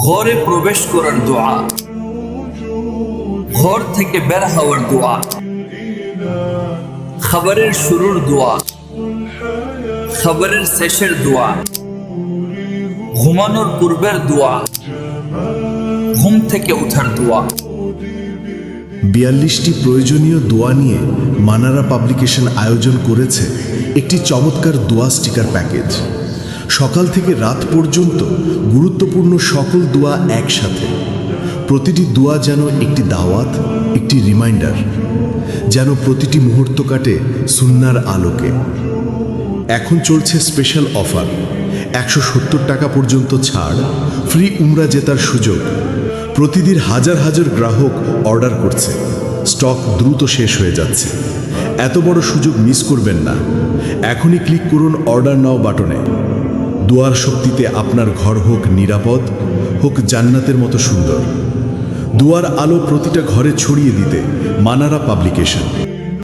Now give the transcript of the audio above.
ঘরে প্রবেশ করার দোয়া, ঘর থেকে বের হওয়ার দোয়া, খাবারের শুরুর দোয়া, খাবারের শেষের দোয়া, ঘুমানোর পূর্বের দোয়া, ঘুম থেকে ওঠার দোয়া। ৪২টি প্রয়োজনীয় দোয়া নিয়ে মানারা পাবলিকেশন আয়োজন করেছে একটি চমৎকার দোয়া স্টিকার প্যাকেজ। সকাল থেকে রাত পর্যন্ত গুরুত্বপূর্ণ সকল দোয়া একসাথে। প্রতিটি দোয়া যেন একটি দাওয়াত, একটি রিমাইন্ডার, যেন প্রতিটি মুহূর্ত কাটে সুন্নার আলোকে। এখন চলছে স্পেশাল অফার, ১৭০ টাকা পর্যন্ত ছাড়, ফ্রি উমরা জেতার সুযোগ। প্রতিদিন হাজার হাজার গ্রাহক অর্ডার করছে, স্টক দ্রুত শেষ হয়ে যাচ্ছে। এত বড় সুযোগ মিস করবেন না। এখনই ক্লিক করুন অর্ডার নাও বাটনে। দোয়ার শক্তিতে আপনার ঘর হোক নিরাপদ, হোক জান্নাতের মতো সুন্দর। দোয়ার আলো প্রতিটা ঘরে ছড়িয়ে দিতে মানারা পাবলিকেশন।